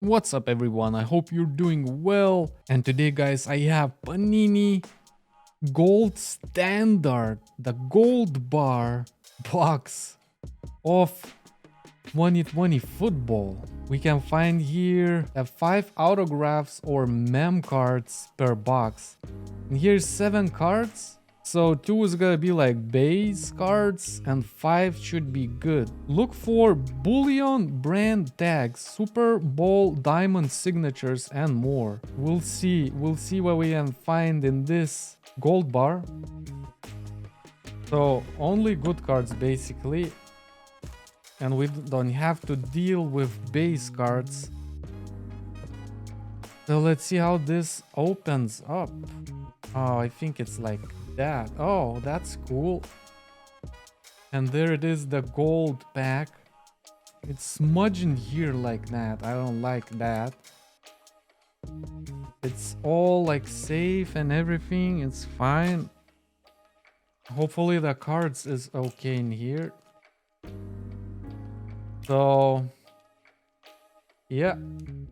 What's up everyone, I hope you're doing well. And today guys, I have Panini Gold Standard, the gold bar box of 2020 football. We can find here 5 autographs or MEM cards per box. And here's 7 cards. So 2 is gonna be like base cards and 5 should be good. Look for bullion brand tags, Super Bowl diamond signatures and more. We'll see what we can find in this gold bar. So only good cards basically. And we don't have to deal with base cards. So let's see how this opens up. Oh, I think it's like that. Oh, that's cool. And there it is, the gold pack. It's smudging here like that. I don't like that. It's all like safe and everything. It's fine. Hopefully the cards is okay in here. So yeah,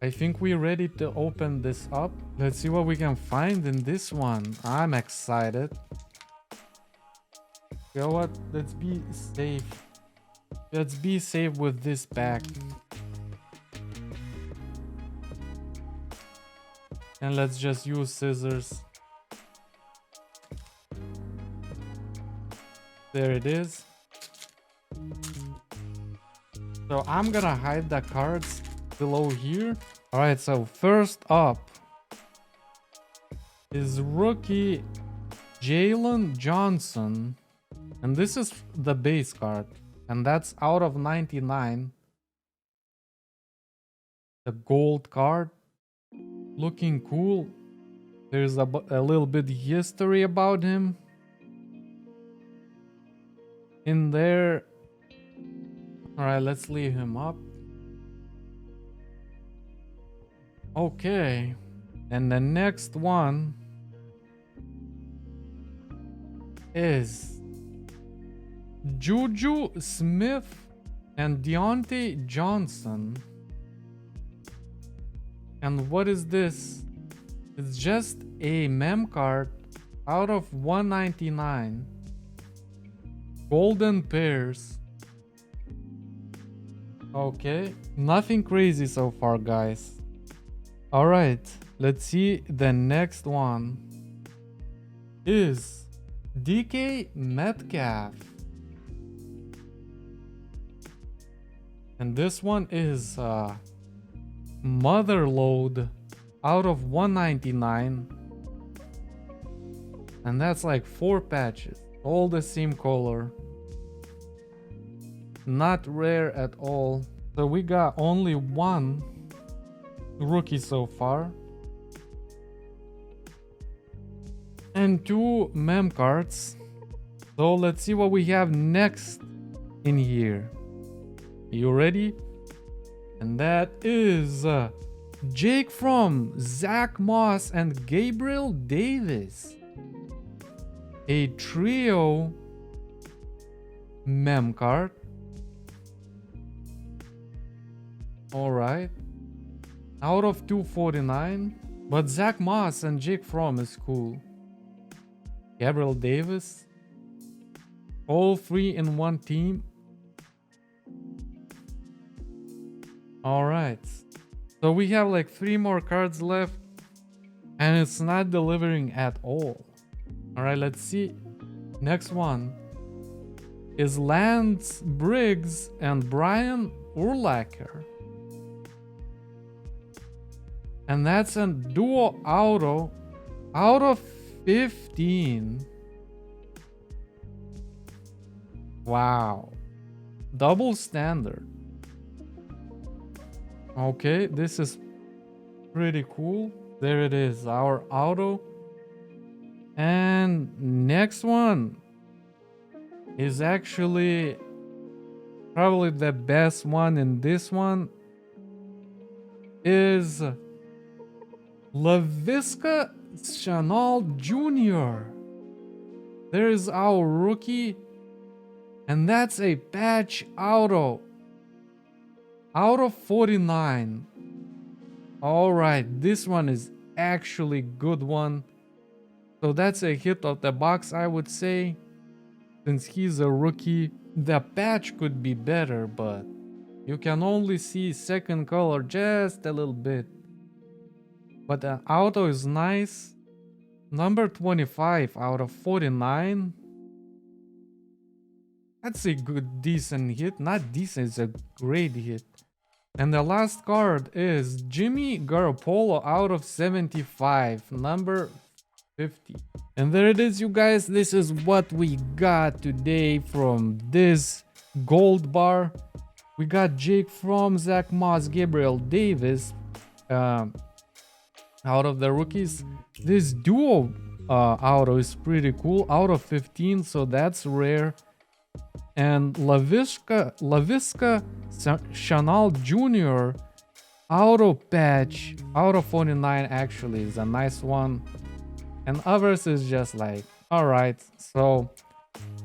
I think we're ready to open this up. Let's see what we can find in this one. I'm excited. You know what? Let's be safe. Let's be safe with this pack. And let's just use scissors. There it is. So I'm gonna hide the cards below here. All right, so first up is rookie Jalen Johnson. And this is the base card. And that's out of 99. The gold card. Looking cool. There's a little bit history about him in there. All right, let's leave him up. Okay. And the next one is Juju Smith and Deontay Johnson. And what is this? It's just a mem card out of 199. Golden pairs. Okay, nothing crazy so far, guys. All right, let's see. The next one is DK Metcalf. And this one is Motherload out of 199. And that's like 4 patches, all the same color. Not rare at all. So we got only 1 rookie so far. And 2 mem cards. So let's see what we have next in here. You ready? And that is Jake Fromm, Zach Moss, and Gabriel Davis. A trio mem card. All right. Out of 249. But Zach Moss and Jake Fromm is cool. Gabriel Davis. All 3 in one team. All right. So we have like 3 more cards left. And it's not delivering at all. All right, let's see. Next one is Lance Briggs and Brian Urlacher. And that's a duo auto out of 15. Wow. Double standard. Okay, this is pretty cool. There it is, our auto. And next one is actually probably the best one in this one is LaVisca Chenault Jr. There is our rookie, and that's a patch auto out of 49. All right, this one is actually good one. So that's a hit of the box, I would say. Since he's a rookie, the patch could be better, but you can only see second color just a little bit. But the auto is nice. Number 25 out of 49. That's a good, decent hit. Not decent, it's a great hit. And the last card is Jimmy Garoppolo out of 75, number 50. And there it is, you guys. This is what we got today from this gold bar. We got Jake Fromm, Zach Moss, Gabriel Davis out of the rookies. This duo auto is pretty cool, out of 15, so that's rare. And Laviska Chanel Jr. auto patch out of 49 actually is a nice one. And others is just like, alright. So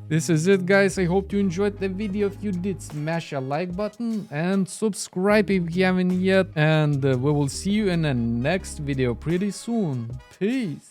this is it, guys. I hope you enjoyed the video. If you did, smash a like button and subscribe if you haven't yet. And we will see you in the next video pretty soon. Peace.